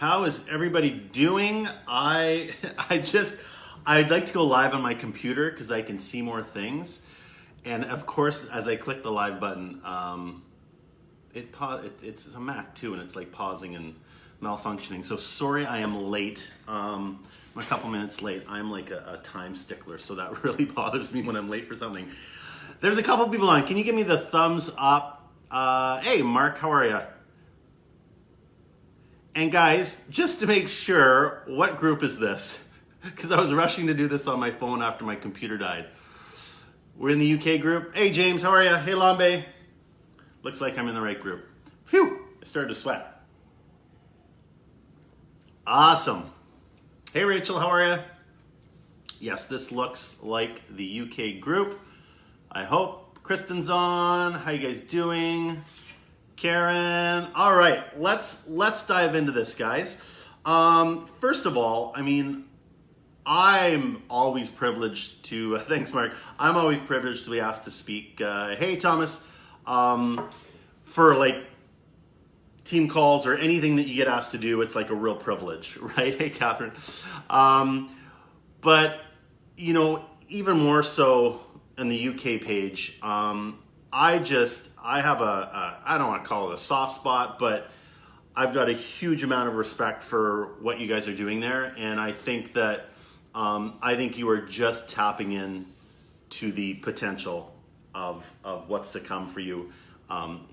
How is everybody doing? I'd like to go live on my computer because I can see more things. And of course, as I click the live button, it's a Mac too, and it's like pausing and malfunctioning. So sorry I am late. I'm a couple minutes late. I'm like a time stickler, so that really bothers me when I'm late for something. There's a couple people on. Can you give me the thumbs up? Hey, Mark, how are you? And guys, just to make sure, what group is this? Because I was rushing to do this on my phone after my computer died. We're in the UK group. Hey, James, how are you? Hey, Lambe. Looks like I'm in the right group. Phew, I started to sweat. Awesome. Hey, Rachel, how are you? Yes, this looks like the UK group. I hope. Kristen's on. How you guys doing? Karen. All right, let's dive into this, guys. First of all, I mean, I'm always privileged to, thanks Mark, I'm always privileged to be asked to speak. Hey Thomas, for like team calls or anything that you get asked to do, it's like a real privilege, right? Hey Catherine. But, you know, even more so in the UK page, I have I don't want to call it a soft spot, but I've got a huge amount of respect for what you guys are doing there. And I think that, I think you are just tapping in to the potential of what's to come for you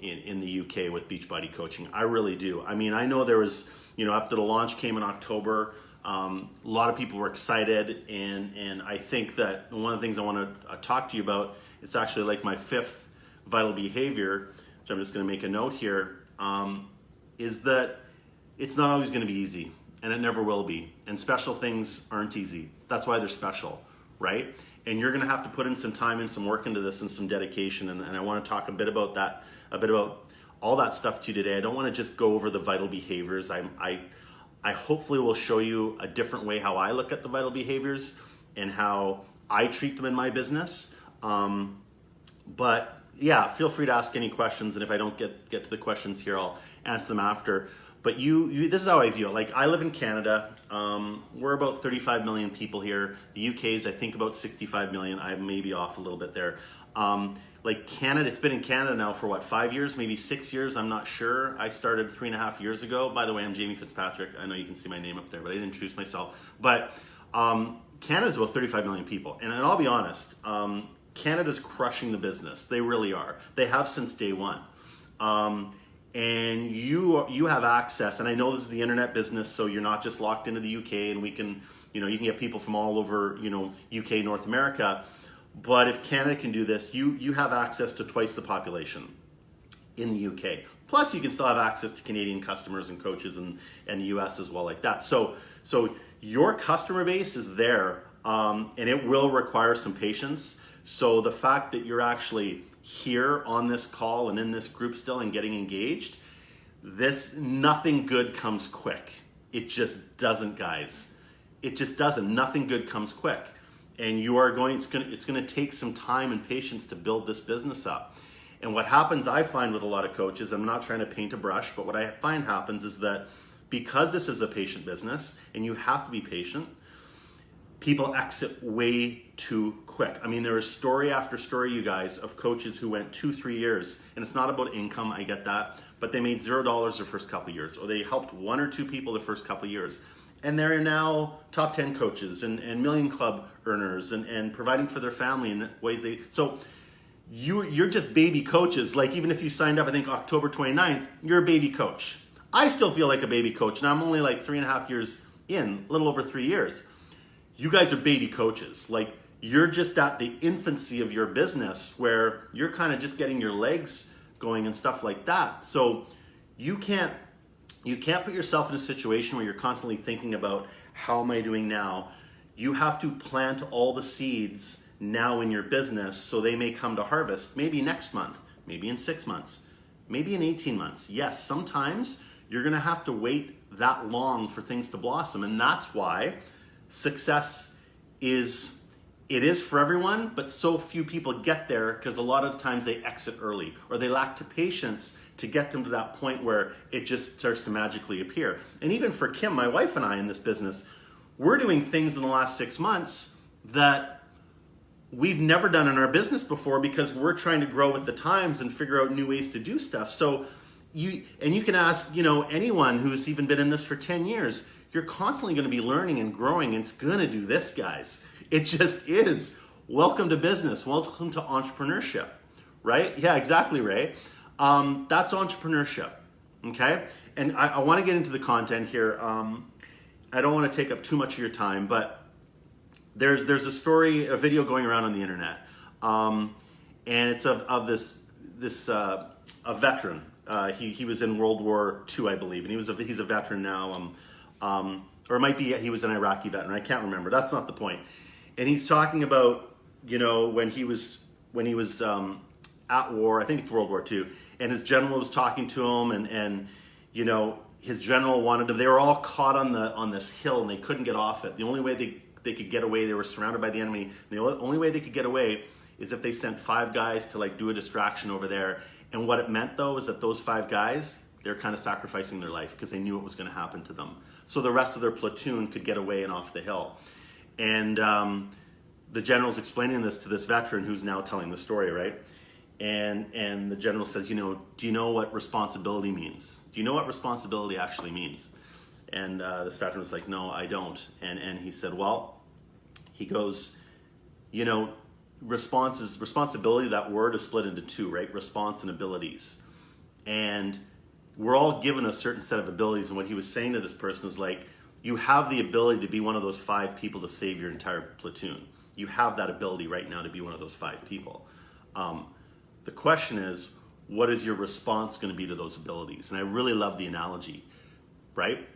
in the UK with Beachbody coaching. I really do. I mean, I know there was, you know, after the launch came in October, a lot of people were excited. And I think that one of the things I want to talk to you about, it's actually like my fifth vital behavior, which I'm just going to make a note here, is that it's not always going to be easy, and it never will be. And special things aren't easy. That's why they're special, right? And you're going to have to put in some time and some work into this and some dedication. And I want to talk a bit about that, a bit about all that stuff to you today. I don't want to just go over the vital behaviors. I hopefully will show you a different way how I look at the vital behaviors and how I treat them in my business. But yeah, feel free to ask any questions, and if I don't get to the questions here, I'll answer them after. But this is how I view it. Like, I live in Canada. We're about 35 million people here. The UK is, I think, about 65 million. I may be off a little bit there. Like Canada, it's been in Canada now for what, 5 years, maybe 6 years? I'm not sure. I started 3.5 years ago. By the way, I'm Jamie Fitzpatrick. I know you can see my name up there, but I didn't introduce myself. But Canada's about 35 million people. And I'll be honest, Canada's crushing the business. They really are. They have since day one. And you have access, and I know this is the internet business, so you're not just locked into the UK, and we can, you know, you can get people from all over, you know, UK, North America. But if Canada can do this, you have access to twice the population in the UK. Plus, you can still have access to Canadian customers and coaches and the US as well, like that. So your customer base is there, and it will require some patience. So the fact that you're actually here on this call and in this group still and getting engaged, nothing good comes quick. It just doesn't, guys. It just doesn't. Nothing good comes quick. And it's going to take some time and patience to build this business up. And what happens, I find with a lot of coaches, I'm not trying to paint a brush, but what I find happens is that because this is a patient business and you have to be patient, people exit way too quick. I mean, there is story after story, you guys, of coaches who went 2-3 years, and it's not about income, I get that, but they made $0 their first couple of years, or they helped 1 or 2 people the first couple of years. And they're now top 10 coaches and million club earners and providing for their family in ways so you're just baby coaches. Like, even if you signed up, I think October 29th, you're a baby coach. I still feel like a baby coach, and I'm only like 3.5 years in, a little over 3 years. You guys are baby coaches. Like, you're just at the infancy of your business where you're kind of just getting your legs going and stuff like that. So you can't put yourself in a situation where you're constantly thinking about, how am I doing now? You have to plant all the seeds now in your business so they may come to harvest maybe next month, maybe in 6 months, maybe in 18 months. Yes, sometimes you're going to have to wait that long for things to blossom. And that's why success is it is for everyone, but so few people get there because a lot of times they exit early or they lack the patience to get them to that point where it just starts to magically appear. And even for Kim, my wife, and I in this business, we're doing things in the last 6 months that we've never done in our business before because we're trying to grow with the times and figure out new ways to do stuff. So you can ask, anyone who's even been in this for 10 years, you're constantly going to be learning and growing, and it's going to do this, guys. It just is. Welcome to business. Welcome to entrepreneurship, right? Yeah, exactly, Ray. That's entrepreneurship, okay? And I want to get into the content here. I don't want to take up too much of your time, but there's a story, a video going around on the internet, and it's of this a veteran. He was in World War II, I believe, and he's a veteran now. Or it might be he was an Iraqi veteran. I can't remember. That's not the point. And he's talking about, when he was at war. I think it's World War II, and his general was talking to him, and his general wanted him. They were all caught on this hill, and they couldn't get off it. The only way they could get away, they were surrounded by the enemy. And the only way they could get away is if they sent 5 guys to do a distraction over there. And what it meant though is that those 5 guys, they're kind of sacrificing their life because they knew what was going to happen to them. So the rest of their platoon could get away and off the hill. And the general's explaining this to this veteran who's now telling the story, right? And the general says, do you know what responsibility means? Do you know what responsibility actually means? And this veteran was like, no, I don't. And he said, well, he goes, responsibility, that word is split into 2, right? Response and abilities. And we're all given a certain set of abilities. And what he was saying to this person is you have the ability to be one of those 5 people to save your entire platoon. You have that ability right now to be one of those 5 people. The question is, what is your response going to be to those abilities? And I really love the analogy, right?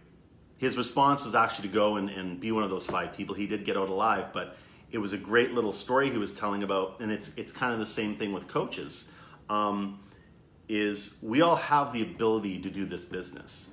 His response was actually to go and be one of those 5 people. He did get out alive, but it was a great little story he was telling about, and it's kind of the same thing with coaches. Is we all have the ability to do this business.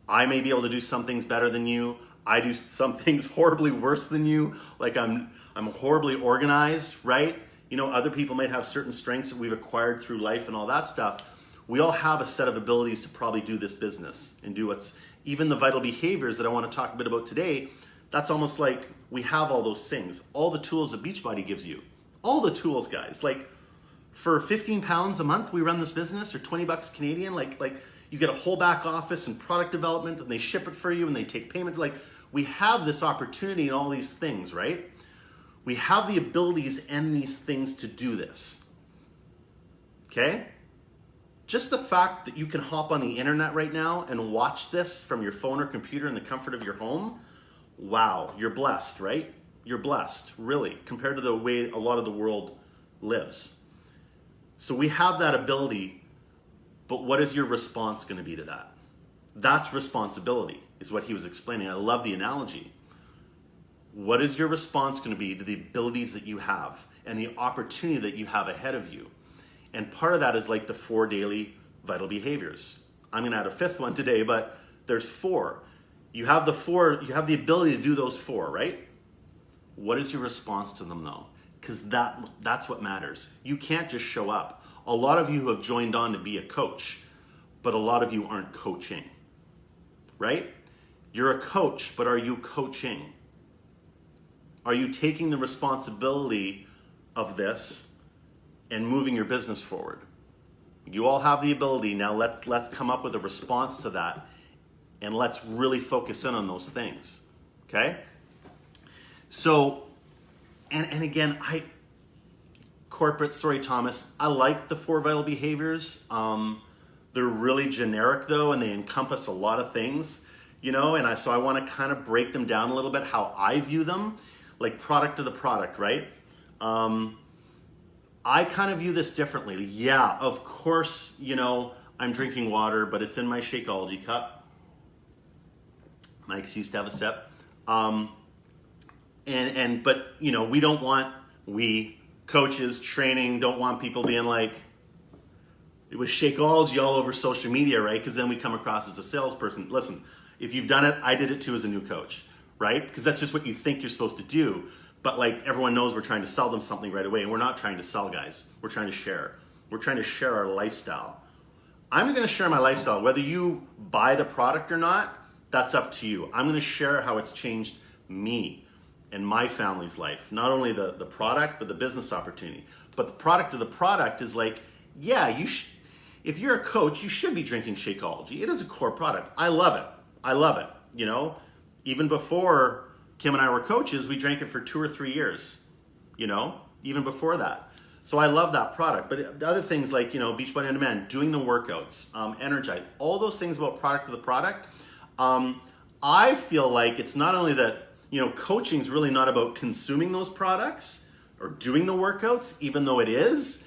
I may be able to do some things better than you. I do some things horribly worse than you. I'm horribly organized, right? Other people might have certain strengths that we've acquired through life and all that stuff. We all have a set of abilities to probably do this business and do even the vital behaviors that I want to talk a bit about today. That's almost like we have all those things, all the tools that Beachbody gives you, all the tools, guys. For 15 pounds a month, we run this business, or 20 bucks Canadian. You get a whole back office and product development, and they ship it for you, and they take payment. We have this opportunity and all these things, right? We have the abilities and these things to do this. Okay? Just the fact that you can hop on the internet right now and watch this from your phone or computer in the comfort of your home, wow, you're blessed, right? You're blessed, really, compared to the way a lot of the world lives. So we have that ability, but what is your response going to be to that? That's responsibility, is what he was explaining. I love the analogy. What is your response going to be to the abilities that you have and the opportunity that you have ahead of you? And part of that is the 4 daily vital behaviors. I'm going to add a 5th one today, but there's 4. You have the 4, you have the ability to do those 4, right? What is your response to them though? Because that's what matters. You can't just show up. A lot of you have joined on to be a coach, but a lot of you aren't coaching, right? You're a coach, but are you coaching? Are you taking the responsibility of this and moving your business forward? You all have the ability. Now let's come up with a response to that, and let's really focus in on those things, okay? So, and again, sorry Thomas, I like the 4 vital behaviors. They're really generic though, and they encompass a lot of things, so I want to kind of break them down a little bit, how I view them, product of the product, right? I kind of view this differently. Yeah, of course, I'm drinking water, but it's in my Shakeology cup. My excuse to have a sip. But we coaches training don't want people being it was Shakeology all over social media, right? Because then we come across as a salesperson. Listen, if you've done it, I did it too as a new coach, right? Because that's just what you think you're supposed to do. But like everyone knows we're trying to sell them something right away, and we're not trying to sell, guys. We're trying to share. We're trying to share our lifestyle. I'm going to share my lifestyle. Whether you buy the product or not, that's up to you. I'm going to share how it's changed me and my family's life. Not only the product, but the business opportunity. But the product of the product is like, yeah, if you're a coach, you should be drinking Shakeology. It is a core product. I love it. I love it. You know, even before Kim and I were coaches, we drank it for 2 or 3 years, you know, even before that. So I love that product. But the other things like, you know, Beachbody On Demand, doing the workouts, Energize, all those things about product of the product. I feel like it's not only that, you know, coaching is really not about consuming those products or doing the workouts, even though it is.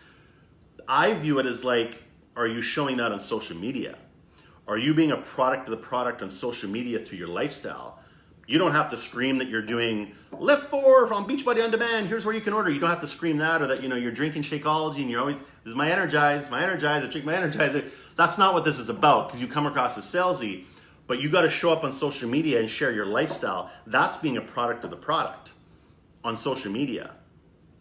I view it as like, are you showing that on social media? Are you being a product of the product on social media through your lifestyle? You don't have to scream that you're doing Lift 4 from Beachbody On Demand. Here's where you can order. You don't have to scream that, or that, you know, you're drinking Shakeology and you're always, this is my Energize, I drink my Energizer. That's not what this is about, because you come across as salesy, but you got to show up on social media and share your lifestyle. That's being a product of the product on social media,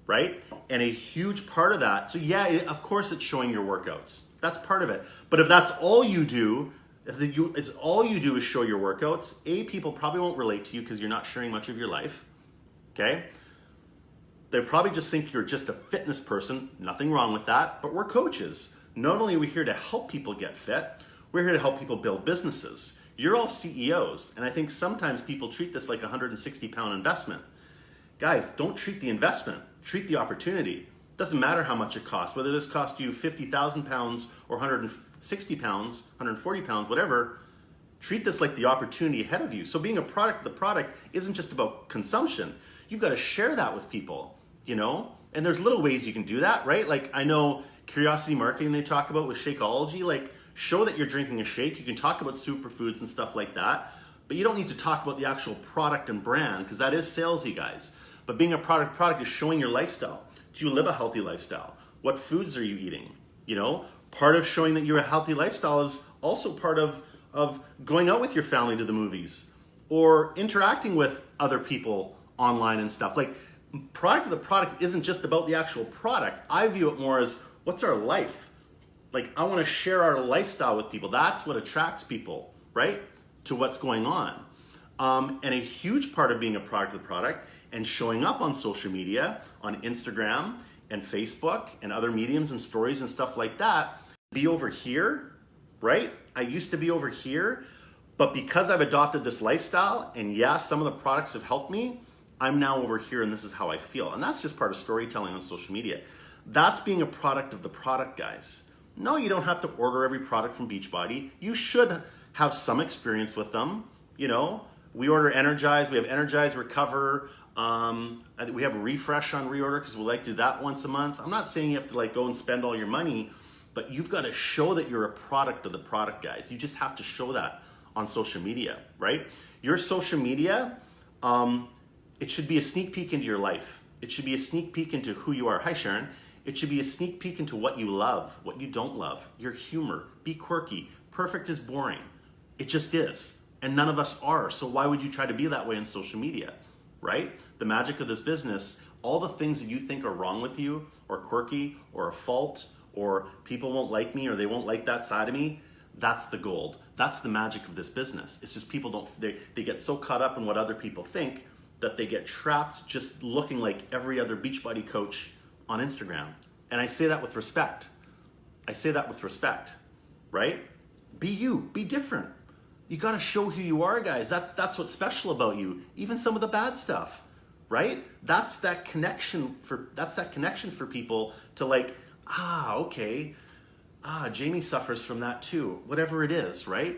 right? And a huge part of that, so yeah, of course it's showing your workouts. That's part of it. But if that's all you do, it's all you do is show your workouts, people probably won't relate to you because you're not sharing much of your life, okay? They probably just think you're just a fitness person. Nothing wrong with that, but we're coaches. Not only are we here to help people get fit, we're here to help people build businesses. You're all CEOs, and I think sometimes people treat this like a 160-pound investment. Guys, don't treat the investment, treat the opportunity. Doesn't matter how much it costs, whether this cost you 50,000 pounds or 160 pounds, 140 pounds, whatever, treat this like the opportunity ahead of you. So being a product of the product isn't just about consumption. You've got to share that with people, you know? And there's little ways you can do that, right? Like I know curiosity marketing they talk about with Shakeology, like show that you're drinking a shake. You can talk about superfoods and stuff like that, but you don't need to talk about the actual product and brand, because that is salesy, guys. But being a product is showing your lifestyle. Do you live a healthy lifestyle? What foods are you eating? You know, part of showing that you're a healthy lifestyle is also part of going out with your family to the movies or interacting with other people online and stuff. Like product of the product isn't just about the actual product. I view it more as what's our life? Like I want to share our lifestyle with people. That's what attracts people, right? To what's going on. And a huge part of being a product of the product and showing up on social media, on Instagram and Facebook and other mediums and stories and stuff like that, be over here, right? I used to be over here, but because I've adopted this lifestyle, and yeah, some of the products have helped me, I'm now over here and this is how I feel. And that's just part of storytelling on social media. That's being a product of the product, guys. No, you don't have to order every product from Beachbody. You should have some experience with them. You know, we order Energize, we have Energize, Recover, we have a Refresh on reorder because we like to do that once a month. I'm not saying you have to like go and spend all your money, but you've got to show that you're a product of the product, guys. You just have to show that on social media, right? Your social media, it should be a sneak peek into your life. It should be a sneak peek into who you are. Hi, Sharon. It should be a sneak peek into what you love, what you don't love, your humor. Be quirky. Perfect is boring. It just is. And none of us are. So why would you try to be that way on social media, right? The magic of this business, all the things that you think are wrong with you or quirky or a fault or people won't like me or they won't like that side of me, that's the gold. That's the magic of this business. It's just people they get so caught up in what other people think that they get trapped just looking like every other Beachbody coach on Instagram. And I say that with respect. I say that with respect, right? Be you, be different. You got to show who you are, guys. That's what's special about you. Even some of the bad stuff, right? That's that connection for people to like, okay. Jamie suffers from that too. Whatever it is, right?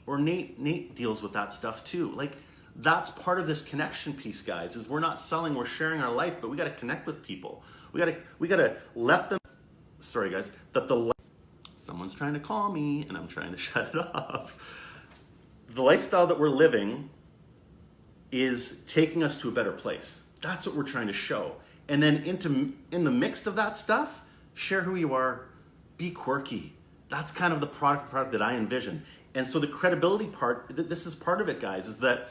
Or Nate deals with that stuff too. Like that's part of this connection piece, guys, is we're not selling, we're sharing our life, but we got to connect with people. We got to let them, sorry guys, someone's trying to call me and I'm trying to shut it off. The lifestyle that we're living is taking us to a better place. That's what we're trying to show. And then in the mix of that stuff, share who you are, be quirky. That's kind of the product that I envision. And so the credibility part, this is part of it, guys, is that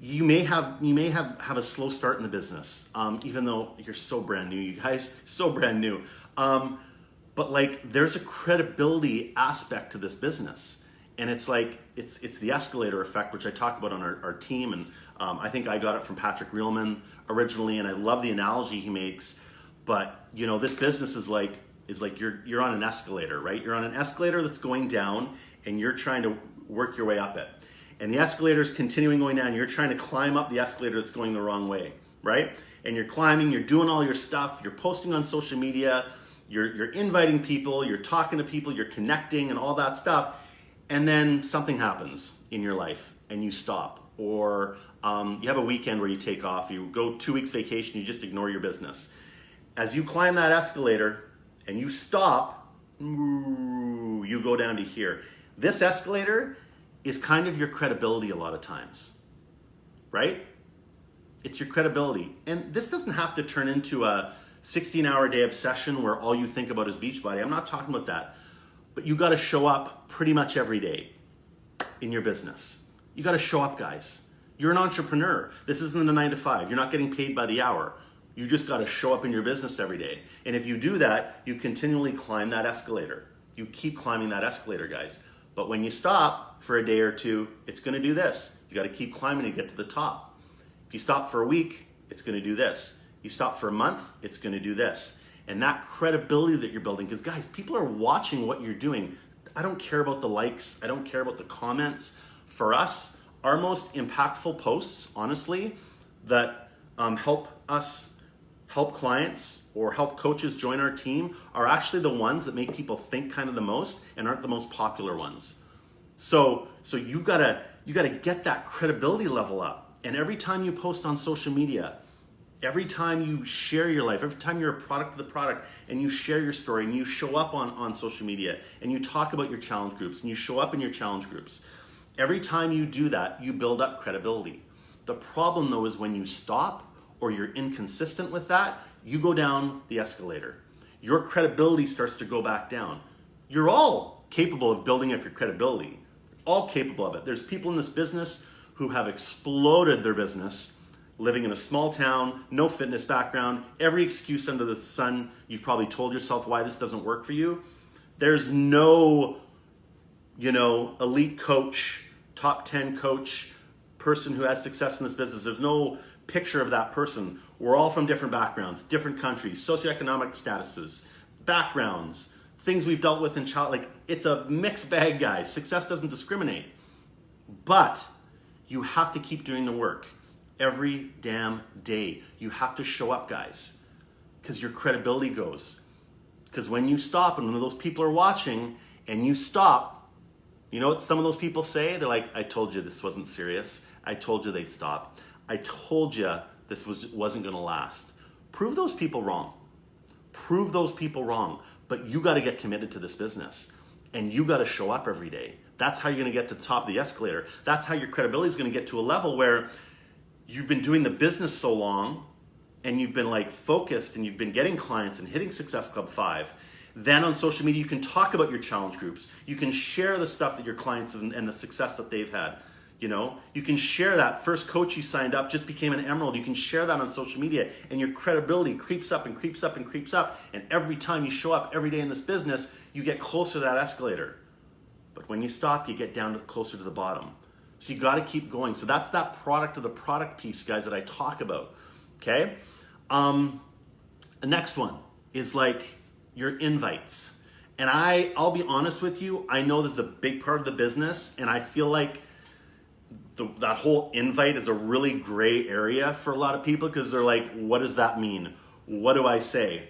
you may have a slow start in the business, even though you're so brand new, you guys, so brand new. But like, there's a credibility aspect to this business, and it's like it's the escalator effect, which I talk about on our team, and I think I got it from Patrick Reelman originally, and I love the analogy he makes. But this business is like you're on an escalator, right? You're on an escalator that's going down, and you're trying to work your way up it. And the escalator is continuing going down. You're trying to climb up the escalator that's going the wrong way, right? And you're climbing, you're doing all your stuff, you're posting on social media, you're inviting people, you're talking to people, you're connecting and all that stuff. And then something happens in your life and you stop. Or you have a weekend where you take off, you go 2 weeks vacation, you just ignore your business. As you climb that escalator and you stop, you go down to here. This escalator is kind of your credibility a lot of times, right? It's your credibility. And this doesn't have to turn into a 16-hour-a-day obsession where all you think about is Beachbody. I'm not talking about that. But you got to show up pretty much every day in your business. You got to show up, guys. You're an entrepreneur. This isn't a 9 to 5. You're not getting paid by the hour. You just got to show up in your business every day. And if you do that, you continually climb that escalator. You keep climbing that escalator, guys. But when you stop for a day or two, it's going to do this. You got to keep climbing to get to the top. If you stop for a week, it's going to do this. You stop for a month, it's going to do this. And that credibility that you're building, because guys, people are watching what you're doing. I don't care about the likes. I don't care about the comments. For us, our most impactful posts, honestly, that help us help clients or help coaches join our team are actually the ones that make people think kind of the most and aren't the most popular ones. So you gotta get that credibility level up. And every time you post on social media, every time you share your life, every time you're a product of the product and you share your story and you show up on social media and you talk about your challenge groups and you show up in your challenge groups, every time you do that, you build up credibility. The problem though is when you stop or you're inconsistent with that, you go down the escalator. Your credibility starts to go back down. You're all capable of building up your credibility. All capable of it. There's people in this business who have exploded their business, living in a small town, no fitness background, every excuse under the sun. You've probably told yourself why this doesn't work for you. There's no, elite coach, top 10 coach, person who has success in this business. There's no picture of that person. We're all from different backgrounds, different countries, socioeconomic statuses, backgrounds, things we've dealt with in childhood. It's a mixed bag, guys. Success doesn't discriminate. But you have to keep doing the work every damn day. You have to show up, guys, because your credibility goes. Because when you stop and when those people are watching and you stop, you know what some of those people say? They're like, I told you this wasn't serious. I told you they'd stop. I told you this wasn't going to last. Prove those people wrong. Prove those people wrong. But you got to get committed to this business. And you got to show up every day. That's how you're going to get to the top of the escalator. That's how your credibility is going to get to a level where you've been doing the business so long and you've been like focused and you've been getting clients and hitting Success Club 5. Then on social media, you can talk about your challenge groups. You can share the stuff that your clients and the success that they've had. You can share that. First coach you signed up just became an emerald. You can share that on social media and your credibility creeps up and creeps up and creeps up. And every time you show up every day in this business, you get closer to that escalator. But when you stop, you get down to closer to the bottom. So you got to keep going. So that's that product of the product piece, guys, that I talk about. Okay. The next one is like your invites. And I'll be honest with you. I know this is a big part of the business, and I feel like that whole invite is a really gray area for a lot of people because they're like, what does that mean? What do I say?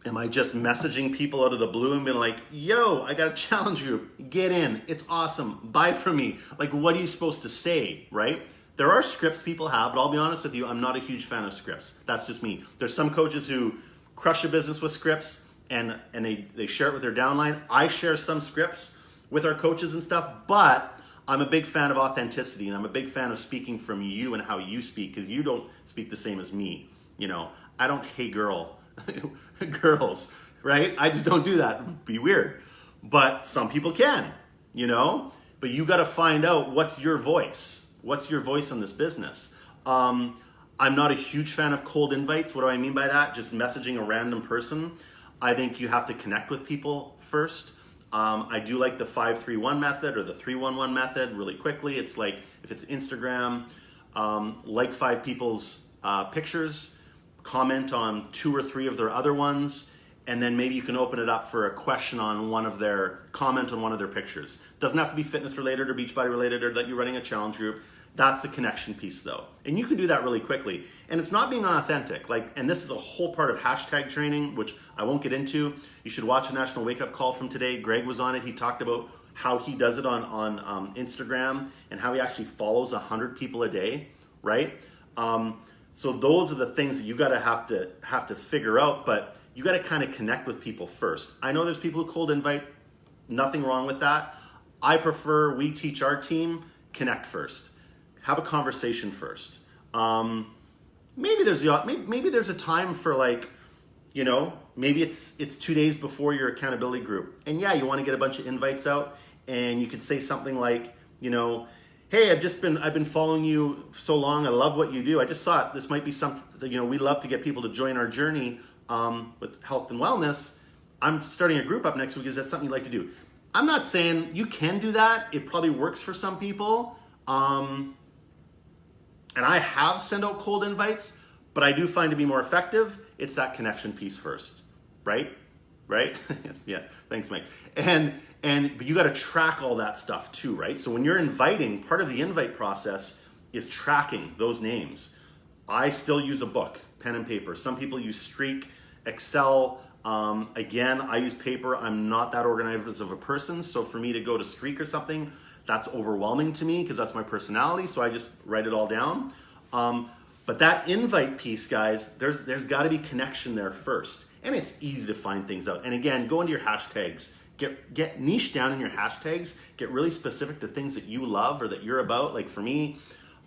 Am I just messaging people out of the blue and being like, yo, I got a challenge group, get in, it's awesome, buy from me. Like, what are you supposed to say, right? There are scripts people have, but I'll be honest with you, I'm not a huge fan of scripts. That's just me. There's some coaches who crush a business with scripts and they share it with their downline. I share some scripts with our coaches and stuff, but I'm a big fan of authenticity, and I'm a big fan of speaking from you and how you speak, because you don't speak the same as me. I don't, hey girl, girls, right? I just don't do that. It'd be weird. But some people can, but you got to find out what's your voice. What's your voice in this business? I'm not a huge fan of cold invites. What do I mean by that? Just messaging a random person. I think you have to connect with people first. I do like the 5-3-1 method or the 3-1-1 method really quickly. It's like, if it's Instagram, like 5 people's pictures, comment on 2 or 3 of their other ones, and then maybe you can open it up for a question on comment on one of their pictures. Doesn't have to be fitness related or Beachbody related or that you're running a challenge group. That's the connection piece though. And you can do that really quickly. And it's not being unauthentic. And this is a whole part of hashtag training, which I won't get into. You should watch a National Wake Up Call from today. Greg was on it. He talked about how he does it on Instagram and how he actually follows 100 people a day, right? So those are the things that you gotta have to figure out, but you gotta kind of connect with people first. I know there's people who cold invite, nothing wrong with that. We teach our team, connect first. Have a conversation first. Maybe there's a time for maybe it's 2 days before your accountability group. And yeah, you want to get a bunch of invites out, and you could say something like, hey, I've been following you so long. I love what you do. I just thought this might be something, we love to get people to join our journey with health and wellness. I'm starting a group up next week. Is that something you'd like to do? I'm not saying you can do that. It probably works for some people. And I have sent out cold invites, but I do find to be more effective, it's that connection piece first, right? Yeah, thanks, Mike. But you got to track all that stuff too, right? So when you're inviting, part of the invite process is tracking those names. I still use a book, pen and paper. Some people use Streak, Excel. Again, I use paper. I'm not that organized of a person, so for me to go to Streak or something, that's overwhelming to me because that's my personality, so I just write it all down. But that invite piece, guys, there's got to be connection there first. And it's easy to find things out. And again, go into your hashtags. Get niche down in your hashtags. Get really specific to things that you love or that you're about. Like for me,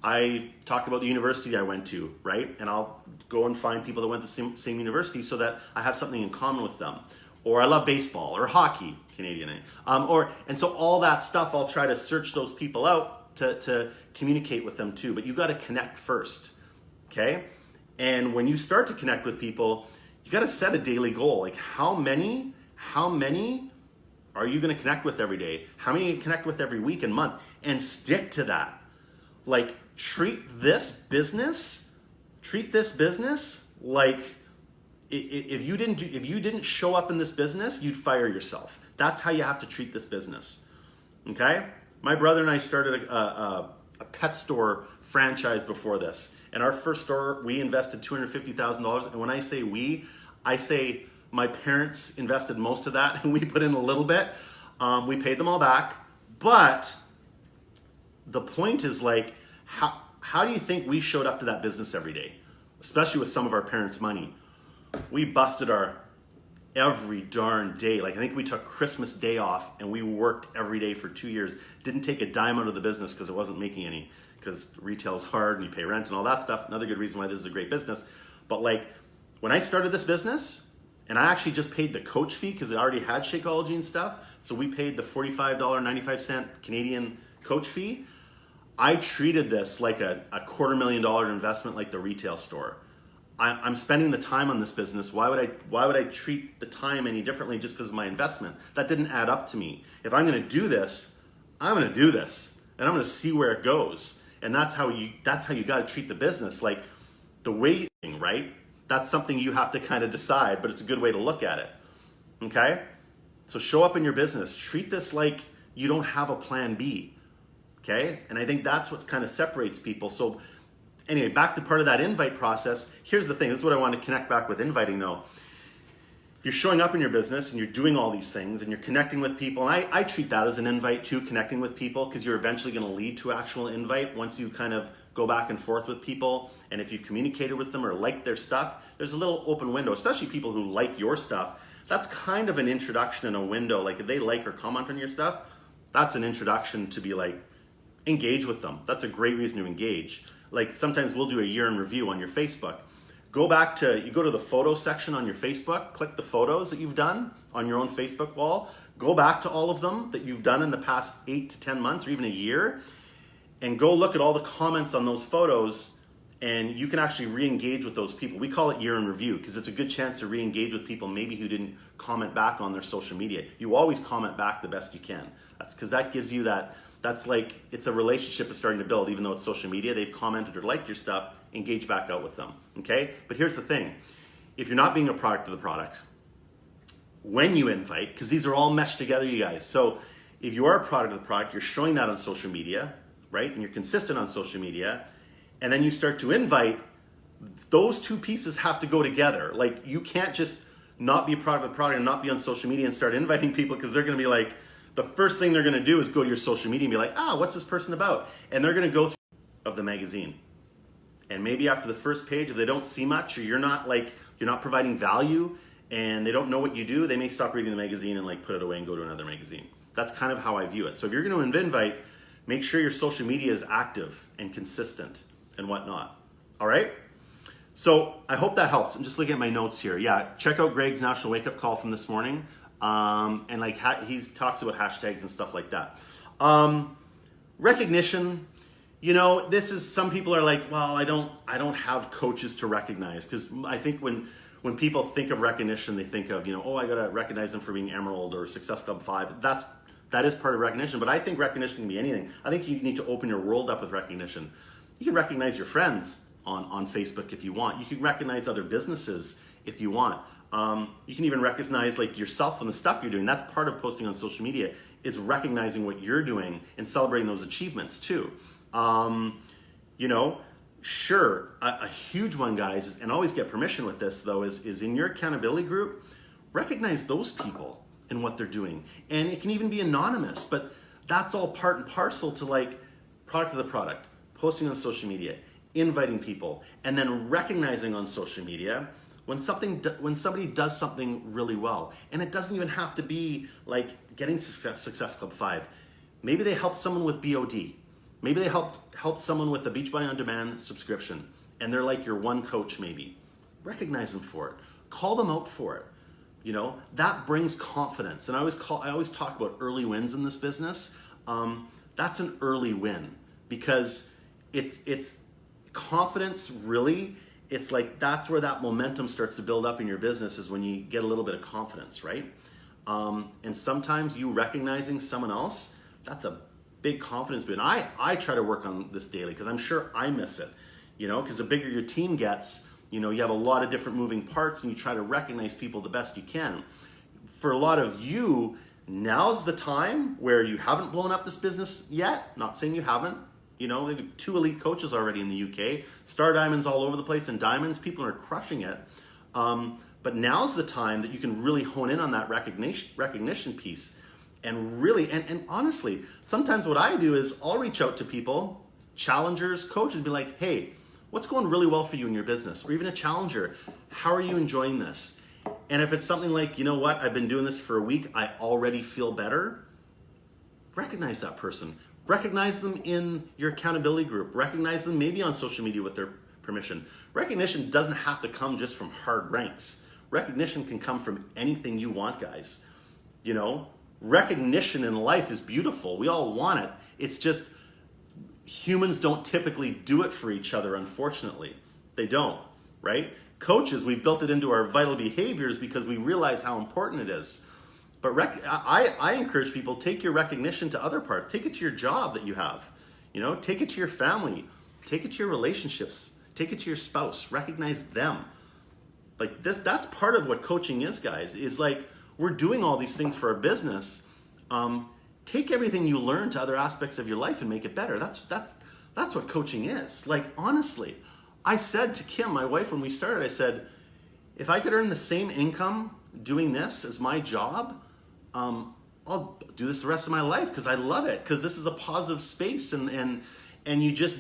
I talk about the university I went to, right? And I'll go and find people that went to the same university so that I have something in common with them. Or I love baseball or hockey, Canadian. And so all that stuff, I'll try to search those people out to communicate with them too. But you got to connect first, okay? And when you start to connect with people, you got to set a daily goal. Like how many are you going to connect with every day? How many you connect with every week and month? And stick to that. Like treat this business like if you didn't show up in this business, you'd fire yourself. That's how you have to treat this business. Okay? My brother and I started a pet store franchise before this. And our first store, we invested $250,000. And when I say we, I say my parents invested most of that and we put in a little bit. We paid them all back. But the point is like, how do you think we showed up to that business every day? Especially with some of our parents' money. We busted our every darn day. Like I think we took Christmas Day off and we worked every day for 2 years. Didn't take a dime out of the business because it wasn't making any, because retail's hard and you pay rent and all that stuff. Another good reason why this is a great business. But like when I started this business, and I actually just paid the coach fee because it already had Shakeology and stuff. So we paid the $45.95 Canadian coach fee. I treated this like a $250,000 investment like the retail store. I'm spending the time on this business. Why would I treat the time any differently just because of my investment? That didn't add up to me. If I'm going to do this, I'm going to do this, and I'm going to see where it goes. And that's how you got to treat the business. Like the way, right? That's something you have to kind of decide, but it's a good way to look at it. Okay? So show up in your business. Treat this like you don't have a plan B. Okay? And I think that's what kind of separates people. So anyway, back to part of that invite process. Here's the thing. This is what I want to connect back with inviting though. If you're showing up in your business and you're doing all these things and you're connecting with people, and I treat that as an invite too, connecting with people, because you're eventually going to lead to actual invite once you kind of go back and forth with people. And if you've communicated with them or liked their stuff, there's a little open window, especially people who like your stuff. That's kind of an introduction in a window. Like if they like or comment on your stuff, that's an introduction to be like, engage with them. That's a great reason to engage. Like sometimes we'll do a year in review on your Facebook. You go to the photo section on your Facebook, click the photos that you've done on your own Facebook wall, go back to all of them that you've done in the past 8 to 10 months or even a year, and go look at all the comments on those photos, and you can actually re-engage with those people. We call it year in review because it's a good chance to re-engage with people maybe who didn't comment back on their social media. You always comment back the best you can. That's because that gives you that's like, it's a relationship is starting to build. Even though it's social media, they've commented or liked your stuff, engage back out with them, okay? But here's the thing. If you're not being a product of the product, when you invite, because these are all meshed together, you guys. So if you are a product of the product, you're showing that on social media, right? And you're consistent on social media, and then you start to invite, those two pieces have to go together. Like, you can't just not be a product of the product and not be on social media and start inviting people, because they're gonna be like, the first thing they're gonna do is go to your social media and be like, what's this person about? And they're gonna go through of the magazine. And maybe after the first page, if they don't see much, or you're not providing value, and they don't know what you do, they may stop reading the magazine and like put it away and go to another magazine. That's kind of how I view it. So if you're gonna invite, make sure your social media is active and consistent and whatnot. All right? So I hope that helps. I'm just looking at my notes here. Yeah, check out Greg's National Wake Up Call from this morning. And like he talks about hashtags and stuff like that. Recognition, this is, some people are like, well, I don't have coaches to recognize, because I think when people think of recognition, they think of, I gotta recognize them for being Emerald or Success Club 5. That is part of recognition, but I think recognition can be anything. I think you need to open your world up with recognition. You can recognize your friends on Facebook if you want. You can recognize other businesses if you want. You can even recognize like yourself and the stuff you're doing. That's part of posting on social media, is recognizing what you're doing and celebrating those achievements too. Sure, a huge one, guys, and always get permission with this though, is in your accountability group, recognize those people and what they're doing. And it can even be anonymous, but that's all part and parcel to like product of the product, posting on social media, inviting people, and then recognizing on social media when somebody does something really well. And it doesn't even have to be like getting Success Club 5. Maybe they helped someone with BOD. Maybe they helped someone with a Beachbody On Demand subscription, and they're like your one coach maybe. Recognize them for it. Call them out for it. That brings confidence. And I always talk about early wins in this business. That's an early win, because it's confidence, really. It's like, that's where that momentum starts to build up in your business, is when you get a little bit of confidence, right? And sometimes you recognizing someone else, that's a big confidence boost. And I try to work on this daily, because I'm sure I miss it, because the bigger your team gets, you have a lot of different moving parts, and you try to recognize people the best you can. For a lot of you, now's the time where you haven't blown up this business yet. Not saying you haven't. Maybe 2 elite coaches already in the UK, Star Diamonds all over the place, and Diamonds, people are crushing it. But now's the time that you can really hone in on that recognition piece. And really, and honestly, sometimes what I do is I'll reach out to people, challengers, coaches, and be like, hey, what's going really well for you in your business? Or even a challenger, how are you enjoying this? And if it's something like, I've been doing this for a week, I already feel better, recognize that person. Recognize them in your accountability group. Recognize them maybe on social media with their permission. Recognition doesn't have to come just from hard ranks. Recognition can come from anything you want, guys. Recognition in life is beautiful. We all want it. It's just humans don't typically do it for each other, unfortunately. They don't, right? Coaches, we've built it into our vital behaviors because we realize how important it is. But I encourage people, take your recognition to other parts. Take it to your job that you have. Take it to your family. Take it to your relationships. Take it to your spouse. Recognize them. Like this, that's part of what coaching is, guys, is like, we're doing all these things for our business. Take everything you learn to other aspects of your life and make it better. That's what coaching is. Like, honestly, I said to Kim, my wife, when we started, I said, if I could earn the same income doing this as my job, I'll do this the rest of my life, because I love it, because this is a positive space, and you just,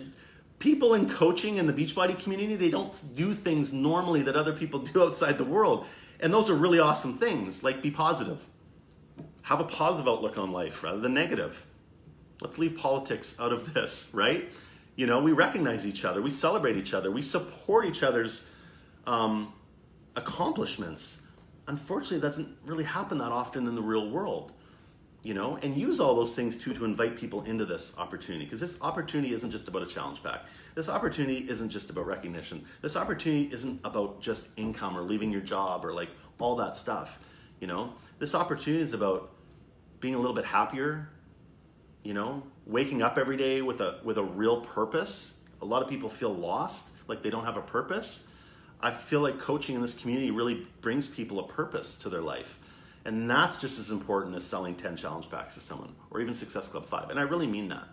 people in coaching in the Beachbody community, they don't do things normally that other people do outside the world. And those are really awesome things, like be positive. Have a positive outlook on life rather than negative. Let's leave politics out of this, right? We recognize each other, we celebrate each other, we support each other's accomplishments. Unfortunately, that doesn't really happen that often in the real world. and use all those things too to invite people into this opportunity, because this opportunity isn't just about a challenge pack. This opportunity isn't just about recognition. This opportunity isn't about just income or leaving your job or like all that stuff. This opportunity is about being a little bit happier, waking up every day with a real purpose. A lot of people feel lost, like they don't have a purpose. I feel like coaching in this community really brings people a purpose to their life. And that's just as important as selling 10 challenge packs to someone, or even Success Club 5. And I really mean that,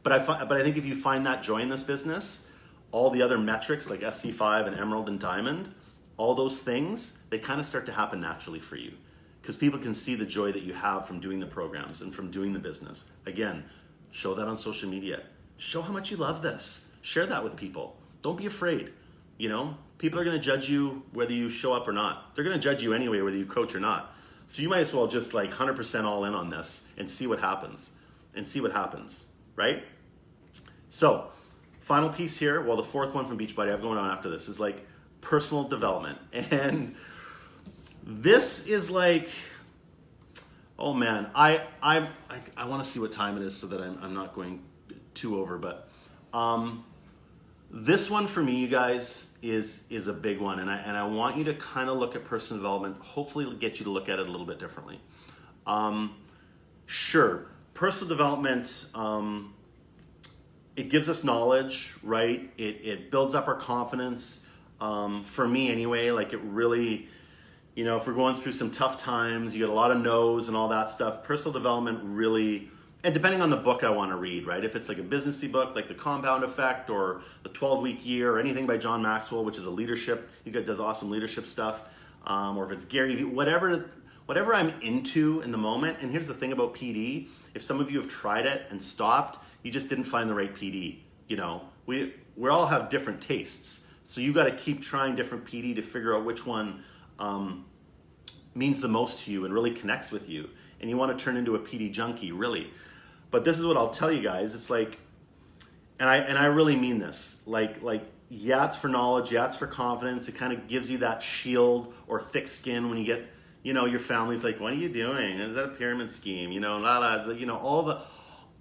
But I think if you find that joy in this business, all the other metrics like SC5 and Emerald and Diamond, all those things, they kind of start to happen naturally for you, because people can see the joy that you have from doing the programs and from doing the business. Again, show that on social media. Show how much you love this. Share that with people. Don't be afraid. People are going to judge you whether you show up or not. They're going to judge you anyway whether you coach or not. So you might as well just like 100% all in on this and see what happens. Right? So, final piece here, well, the fourth one from Beachbody, I'm going on after this, is like personal development. And this is like, oh man, I want to see what time it is so that I'm not going too over, but this one for me, you guys, is a big one, and I want you to kind of look at personal development, hopefully get you to look at it a little bit differently. Sure, personal development, it gives us knowledge, right? It builds up our confidence. For me anyway, like it really, if we're going through some tough times, you get a lot of no's and all that stuff, personal development really, and depending on the book I want to read, right? If it's like a businessy book, like The Compound Effect or The 12-Week Year or anything by John Maxwell, which is a leadership, does awesome leadership stuff, or if it's Gary Vee, whatever I'm into in the moment. And here's the thing about PD, if some of you have tried it and stopped, you just didn't find the right PD. We all have different tastes. So you got to keep trying different PD to figure out which one means the most to you and really connects with you. And you want to turn into a PD junkie, really. But this is what I'll tell you guys. It's like, and I really mean this. Like, yeah, it's for knowledge. Yeah, it's for confidence. It kind of gives you that shield or thick skin when you get, your family's like, what are you doing? Is that a pyramid scheme?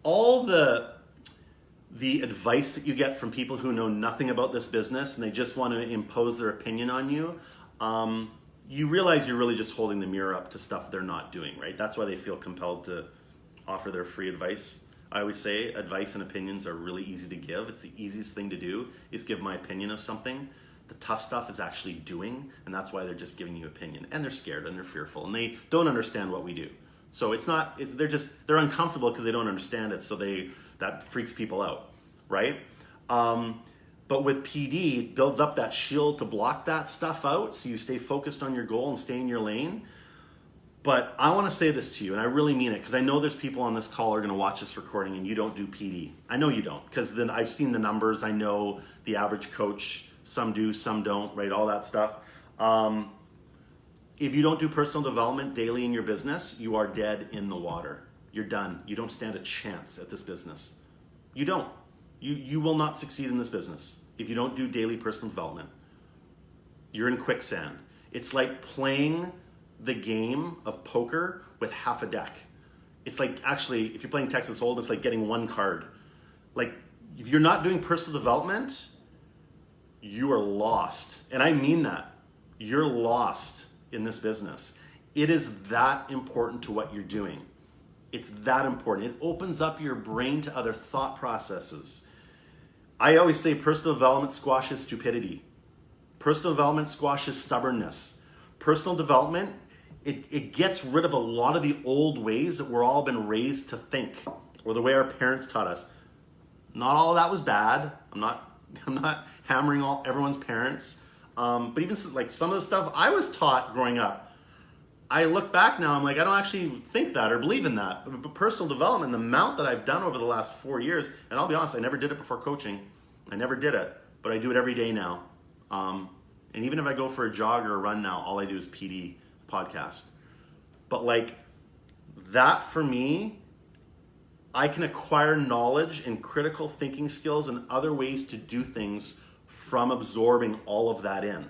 All the advice that you get from people who know nothing about this business and they just want to impose their opinion on you. You realize you're really just holding the mirror up to stuff they're not doing, right? That's why they feel compelled to offer their free advice. I always say advice and opinions are really easy to give. It's the easiest thing to do is give my opinion of something. The tough stuff is actually doing, and that's why they're just giving you opinion. And they're scared and they're fearful and they don't understand what we do. So they're uncomfortable because they don't understand it. So that freaks people out, right? But with PD, it builds up that shield to block that stuff out so you stay focused on your goal and stay in your lane. But I want to say this to you, and I really mean it, because I know there's people on this call who are going to watch this recording and you don't do PD. I know you don't, because then I've seen the numbers. I know the average coach, some do, some don't, right? All that stuff. If you don't do personal development daily in your business, you are dead in the water. You're done. You don't stand a chance at this business. You don't. You will not succeed in this business if you don't do daily personal development. You're in quicksand. It's like playing the game of poker with half a deck. It's like, actually, if you're playing Texas Hold'em, it's like getting one card. Like, if you're not doing personal development, you are lost. And I mean that. You're lost in this business. It is that important to what you're doing. It's that important. It opens up your brain to other thought processes. I always say personal development squashes stupidity. Personal development squashes stubbornness. Personal development, it gets rid of a lot of the old ways that we're all been raised to think, or the way our parents taught us. Not all of that was bad. I'm not hammering everyone's parents. But even like some of the stuff I was taught growing up, I look back now, I'm like, I don't actually think that or believe in that. But personal development, the amount that I've done over the last 4 years, and I'll be honest, I never did it before coaching. I never did it, but I do it every day now. And even if I go for a jog or a run now, all I do is PD podcast. But like that for me, I can acquire knowledge and critical thinking skills and other ways to do things from absorbing all of that in.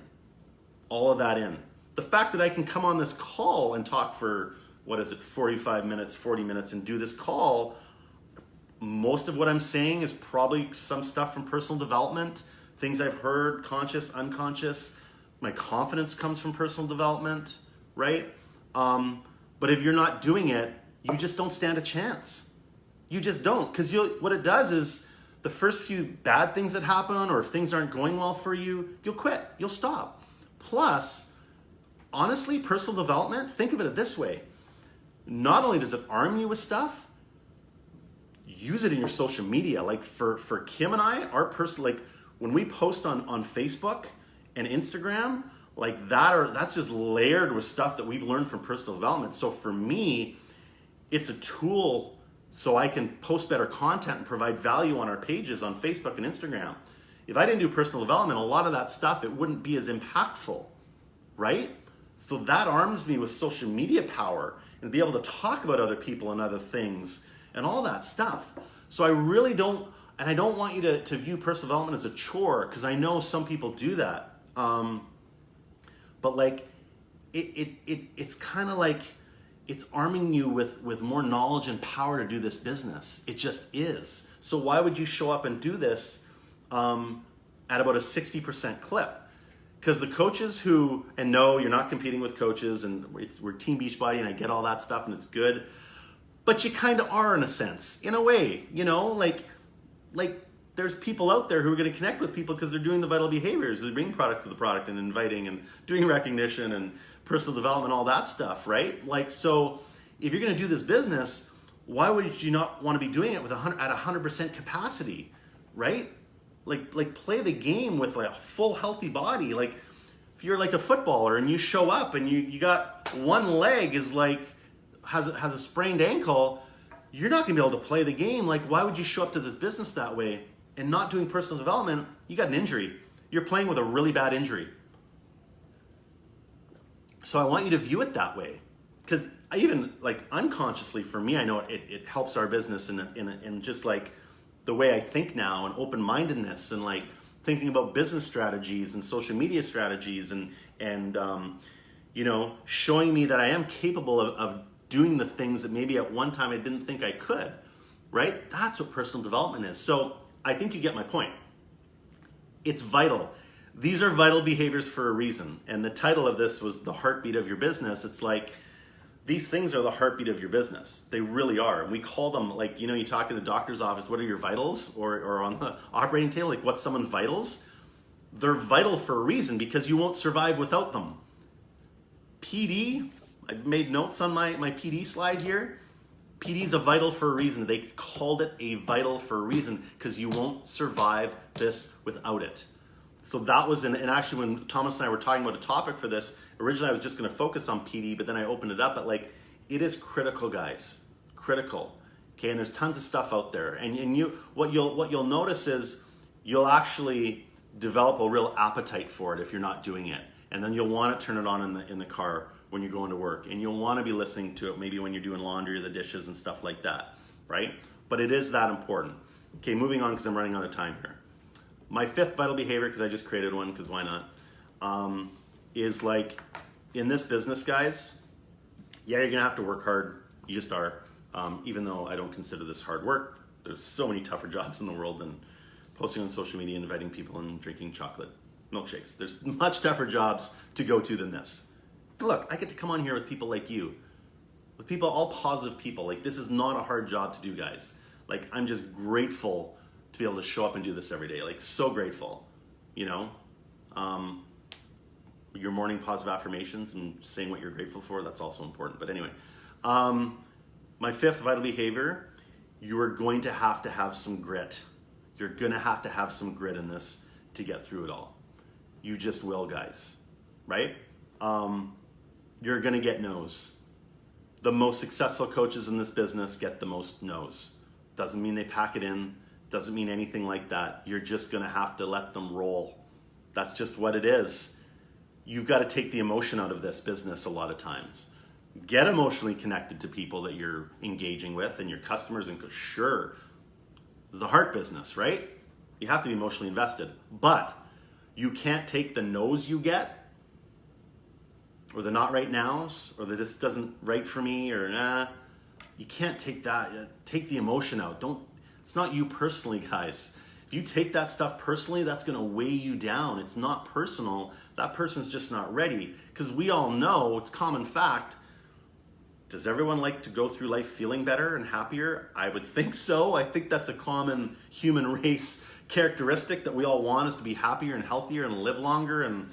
All of that in. The fact that I can come on this call and talk for what is it, 45 minutes, 40 minutes and do this call, most of what I'm saying is probably some stuff from personal development, things I've heard, conscious, unconscious. My confidence comes from personal development, right? But if you're not doing it, you just don't stand a chance. You just don't, because what it does is the first few bad things that happen, or if things aren't going well for you, you'll quit, you'll stop. Plus, honestly, personal development, think of it this way. Not only does it arm you with stuff, use it in your social media. Like for Kim and I, our personal, like when we post on Facebook and Instagram, like that's just layered with stuff that we've learned from personal development. So for me, it's a tool so I can post better content and provide value on our pages on Facebook and Instagram. If I didn't do personal development, a lot of that stuff, it wouldn't be as impactful, right? So that arms me with social media power and be able to talk about other people and other things and all that stuff. So I really don't, and I don't want you to view personal development as a chore, because I know some people do that. But like, it's kind of like, it's arming you with more knowledge and power to do this business. It just is. So why would you show up and do this at about a 60% clip? Because the coaches who, and no, you're not competing with coaches, and we're Team Beachbody, and I get all that stuff, and it's good. But you kind of are in a sense, in a way, you know, like there's people out there who are going to connect with people because they're doing the vital behaviors. They're bringing products to the product and inviting and doing recognition and personal development, all that stuff, right? Like, so if you're going to do this business, why would you not want to be doing it with at 100% capacity, right? Like play the game with like a full healthy body. Like if you're like a footballer and you show up and you got one leg is like, has a sprained ankle, you're not going to be able to play the game. Like, why would you show up to this business that way and not doing personal development? You got an injury. You're playing with a really bad injury. So I want you to view it that way, because I even like unconsciously for me, I know it helps our business in just like the way I think now, and open-mindedness, and like thinking about business strategies and social media strategies, and you know, showing me that I am capable of doing the things that maybe at one time I didn't think I could, right? That's what personal development is. So I think you get my point. It's vital. These are vital behaviors for a reason. And the title of this was The Heartbeat of Your Business. It's like, these things are the heartbeat of your business. They really are. And we call them, like, you know, you talk in the doctor's office, what are your vitals? Or on the operating table, like, what's someone's vitals? They're vital for a reason, because you won't survive without them. PD, I made notes on my PD slide here. PD is a vital for a reason. They called it a vital for a reason, because you won't survive this without it. So that was, and actually when Thomas and I were talking about a topic for this, originally I was just going to focus on PD, but then I opened it up. But like, it is critical, guys, critical. Okay, and there's tons of stuff out there, and what you'll notice is you'll actually develop a real appetite for it if you're not doing it, and then you'll want to turn it on in the car when you're going to work, and you'll want to be listening to it maybe when you're doing laundry or the dishes and stuff like that, right? But it is that important. Okay, moving on, because I'm running out of time here. My fifth vital behavior, because I just created one, because why not, is like, in this business, guys, yeah, you're gonna have to work hard. You just are. Even though I don't consider this hard work, there's so many tougher jobs in the world than posting on social media, inviting people, and drinking chocolate milkshakes. There's much tougher jobs to go to than this. But look, I get to come on here with people like you, with people, all positive people. Like, this is not a hard job to do, guys. Like, I'm just grateful to be able to show up and do this every day. Like, so grateful, you know? Your morning positive affirmations and saying what you're grateful for, that's also important. But anyway, my fifth vital behavior, you are going to have some grit. You're gonna have to have some grit in this to get through it all. You just will, guys, right? You're gonna get no's. The most successful coaches in this business get the most no's. Doesn't mean they pack it in, doesn't mean anything like that. You're just gonna have to let them roll. That's just what it is. You've got to take the emotion out of this business a lot of times. Get emotionally connected to people that you're engaging with and your customers, and sure, it's a heart business, right? You have to be emotionally invested, but you can't take the no's you get or the not right nows, or the this doesn't right for me, or nah. You can't take that. Take the emotion out. It's not you personally, guys. If you take that stuff personally, that's going to weigh you down. It's not personal. That person's just not ready. Because we all know, it's common fact, does everyone like to go through life feeling better and happier? I would think so. I think that's a common human race characteristic that we all want, is to be happier and healthier and live longer and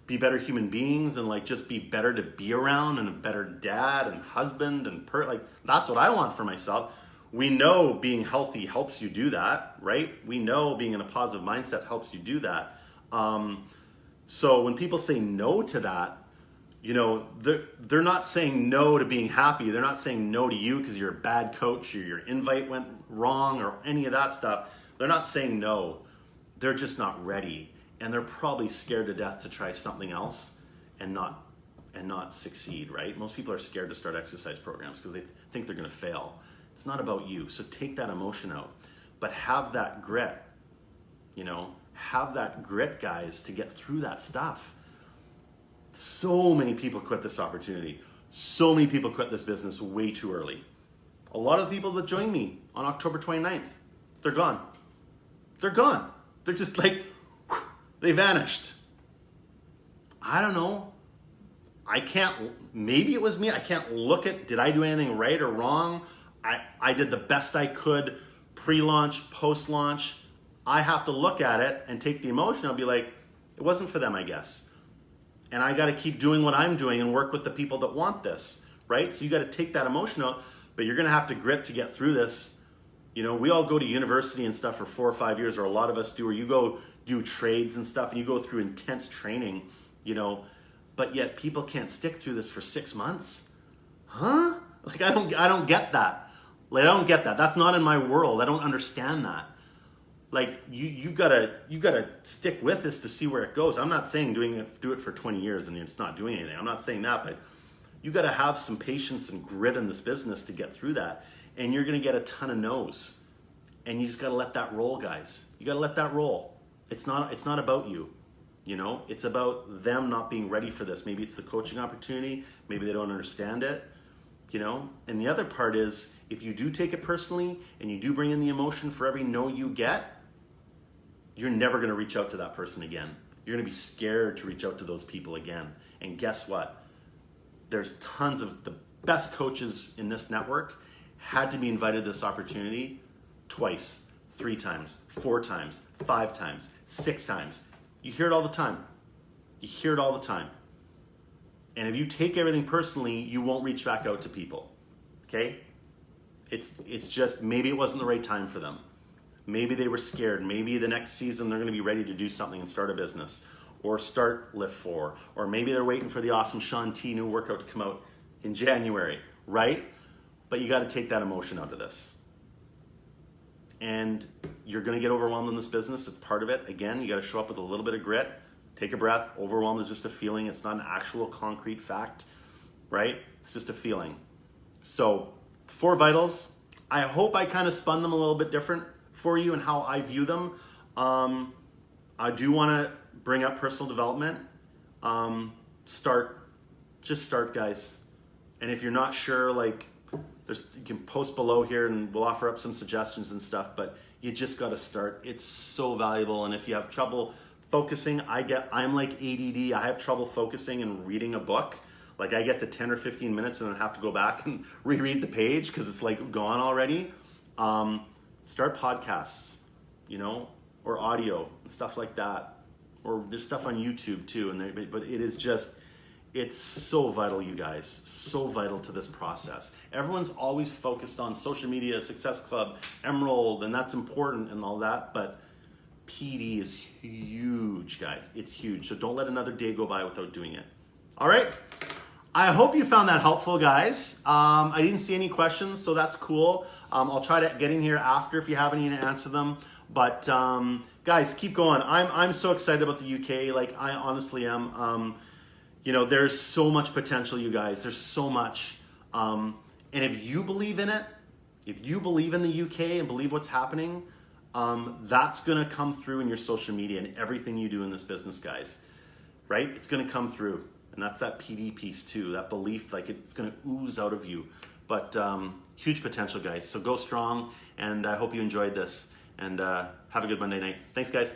be better human beings and like just be better to be around and a better dad and husband and like that's what I want for myself. We know being healthy helps you do that, right? We know being in a positive mindset helps you do that. So when people say no to that, you know, they're not saying no to being happy. They're not saying no to you because you're a bad coach or your invite went wrong or any of that stuff. They're not saying no. They're just not ready. And they're probably scared to death to try something else and not succeed, right? Most people are scared to start exercise programs because they think they're going to fail. It's not about you. So take that emotion out, but have that grit, you know, have that grit, guys, to get through that stuff. So many people quit this opportunity. So many people quit this business way too early. A lot of the people that joined me on October 29th, they're gone. They're gone. They're just like, they vanished. I don't know. Maybe it was me. I can't look at, did I do anything right or wrong? I did the best I could pre-launch, post-launch. I have to look at it and take the emotion. I'll be like, it wasn't for them, I guess. And I got to keep doing what I'm doing and work with the people that want this, right? So you got to take that emotion out, but you're going to have to grit to get through this. You know, we all go to university and stuff for 4 or 5 years, or a lot of us do, or you go do trades and stuff and you go through intense training, you know, but yet people can't stick through this for 6 months. Huh? Like, I don't get that. Like, I don't get that. That's not in my world. I don't understand that. Like, you gotta stick with this to see where it goes. I'm not saying do it for 20 years and it's not doing anything. I'm not saying that, but you gotta have some patience and grit in this business to get through that. And you're gonna get a ton of no's. And you just gotta let that roll, guys. You gotta let that roll. It's not about you. You know, it's about them not being ready for this. Maybe it's the coaching opportunity. Maybe they don't understand it. You know, and the other part is, if you do take it personally and you do bring in the emotion for every no you get, you're never going to reach out to that person again. You're going to be scared to reach out to those people again. And guess what? There's tons of the best coaches in this network had to be invited to this opportunity twice, 3 times, 4 times, 5 times, 6 times. You hear it all the time. You hear it all the time. And if you take everything personally, you won't reach back out to people, okay? It's just, maybe it wasn't the right time for them. Maybe they were scared. Maybe the next season they're gonna be ready to do something and start a business or start Lift 4. Or maybe they're waiting for the awesome Shaun T new workout to come out in January, right? But you gotta take that emotion out of this. And you're gonna get overwhelmed in this business, it's part of it. Again, you gotta show up with a little bit of grit. Take a breath. Overwhelmed is just a feeling. It's not an actual concrete fact, right? It's just a feeling. So 4 vitals, I hope I kind of spun them a little bit different for you and how I view them. I do want to bring up personal development. Just start, guys. And if you're not sure, like, you can post below here and we'll offer up some suggestions and stuff, but you just got to start. It's so valuable. And if you have trouble focusing, I'm like ADD. I have trouble focusing and reading a book. Like, I get to 10 or 15 minutes and then have to go back and reread the page because it's like gone already. Start podcasts, you know, or audio and stuff like that. Or there's stuff on YouTube too. But it is just, it's so vital, you guys. So vital to this process. Everyone's always focused on social media, Success Club, Emerald, and that's important and all that. But PD is huge, guys. It's huge. So don't let another day go by without doing it. All right. I hope you found that helpful, guys. I didn't see any questions, so that's cool. I'll try to get in here after if you have any to answer them. But guys, keep going. I'm so excited about the UK. Like, I honestly am. You know, there's so much potential, you guys. There's so much. And if you believe in it, if you believe in the UK and believe what's happening, that's gonna come through in your social media and everything you do in this business, guys, right? It's gonna come through. And that's that PD piece too, that belief like it's going to ooze out of you. But huge potential, guys. So go strong, and I hope you enjoyed this. And have a good Monday night. Thanks, guys.